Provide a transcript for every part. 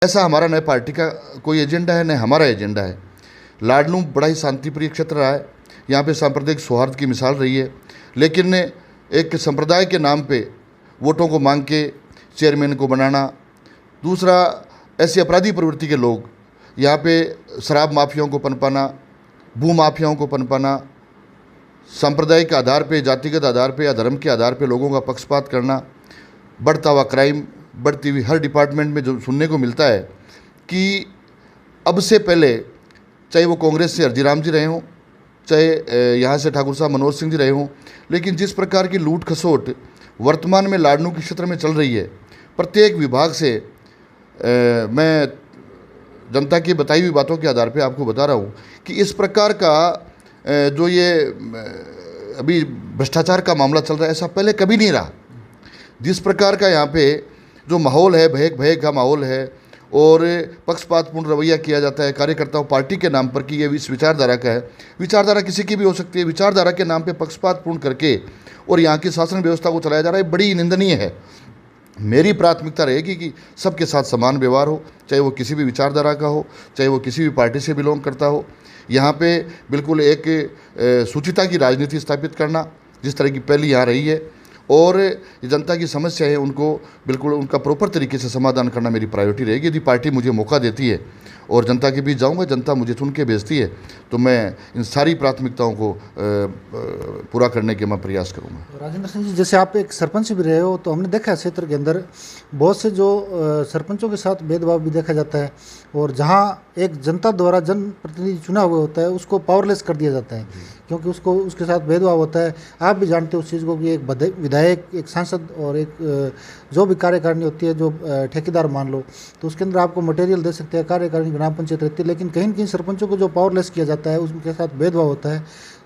ऐसा हमारा न पार्टी का कोई एजेंडा है, न हमारा एजेंडा है। लाडनू बड़ा ही शांतिप्रिय क्षेत्र रहा है, यहाँ पे सांप्रदायिक सौहार्द की मिसाल रही है। लेकिन एक संप्रदाय के नाम पे वोटों को मांग के चेयरमैन को बनाना, दूसरा ऐसी अपराधी प्रवृत्ति के लोग यहाँ पे शराब माफियाओं को पनपाना, भू माफियाओं को पनपाना, सांप्रदायिक आधार पे, जातिगत आधार पे या धर्म के आधार पे लोगों का पक्षपात करना, बढ़ता हुआ क्राइम, बढ़ती हुई हर डिपार्टमेंट में जो सुनने को मिलता है कि अब से पहले चाहे वो कांग्रेस से हरजीराम जी रहे हों, चाहे यहाँ से ठाकुर साहब मनोज सिंह जी रहे हों, लेकिन जिस प्रकार की लूट खसोट वर्तमान में लाडनू के क्षेत्र में चल रही है, प्रत्येक विभाग से मैं जनता की बताई हुई बातों के आधार पे आपको बता रहा हूँ कि इस प्रकार का जो ये अभी भ्रष्टाचार का मामला चल रहा है, ऐसा पहले कभी नहीं रहा। जिस प्रकार का यहाँ पे जो माहौल है, भय का माहौल है और पक्षपातपूर्ण रवैया किया जाता है कार्यकर्ताओं पार्टी के नाम पर कि ये इस विचारधारा का है। विचारधारा किसी की भी हो सकती है, विचारधारा के नाम पे पक्षपातपूर्ण करके और यहाँ की शासन व्यवस्था को चलाया जा रहा है, बड़ी निंदनीय है। मेरी प्राथमिकता रहेगी कि सबके साथ समान व्यवहार हो, चाहे वो किसी भी विचारधारा का हो, चाहे वो किसी भी पार्टी से बिलोंग करता हो। यहाँ पे बिल्कुल एक शुचिता की राजनीति स्थापित करना जिस तरह की पहली यहाँ रही है, और जनता की समस्या है उनको बिल्कुल उनका प्रॉपर तरीके से समाधान करना मेरी प्रायोरिटी रहेगी। यदि पार्टी मुझे मौका देती है और जनता के बीच जाऊंगा, जनता मुझे चुन के भेजती है, तो मैं इन सारी प्राथमिकताओं को पूरा करने के मैं प्रयास करूंगा। राजेंद्र सिंह जी, जैसे आप एक सरपंच भी रहे हो, तो हमने देखा है क्षेत्र के अंदर बहुत से जो सरपंचों के साथ भेदभाव भी देखा जाता है, और जहां एक जनता द्वारा जनप्रतिनिधि चुना हुआ होता है उसको पावरलेस कर दिया जाता है क्योंकि उसके साथ भेदभाव होता है। आप भी जानते हो उस चीज़ को कि एक विधायक, एक सांसद और एक जो भी कार्यकारिणी होती है, जो ठेकेदार मान लो, तो उसके अंदर आपको मटेरियल दे सकते हैं, कार्यकारिणी ग्राम पंचायत रहती है, लेकिन कहीं न कहीं सरपंचों को जो पावरलेस किया जाता है उसके साथ भेदभाव होता है।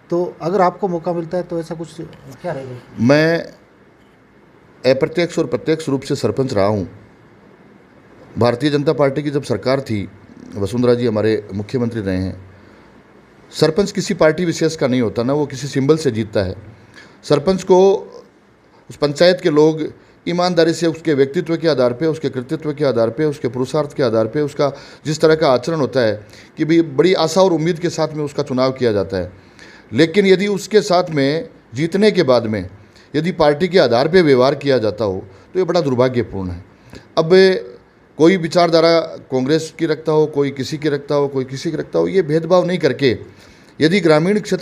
तो अगर आपको मौका मिलता है तो ऐसा कुछ क्या रहेगा? मैं अप्रत्यक्ष और प्रत्यक्ष रूप से सरपंच रहा हूँ। भारतीय जनता पार्टी की जब सरकार थी, वसुंधरा जी हमारे मुख्यमंत्री रहे हैं। सरपंच किसी पार्टी विशेष का नहीं होता, ना वो किसी सिंबल से जीतता है। सरपंच को उस पंचायत के लोग ईमानदारी से उसके व्यक्तित्व के आधार पे, उसके कृतित्व के आधार पे, उसके पुरुषार्थ के आधार पे, उसका जिस तरह का आचरण होता है कि भी बड़ी आशा और उम्मीद के साथ में उसका चुनाव किया जाता है। लेकिन यदि उसके साथ में जीतने के बाद में यदि पार्टी के आधार पे व्यवहार किया जाता हो तो ये बड़ा दुर्भाग्यपूर्ण है। अब कोई विचारधारा कांग्रेस की रखता हो, कोई किसी की रखता हो, कोई किसी की रखता हो, ये भेदभाव नहीं करके यदि ग्रामीण क्षेत्र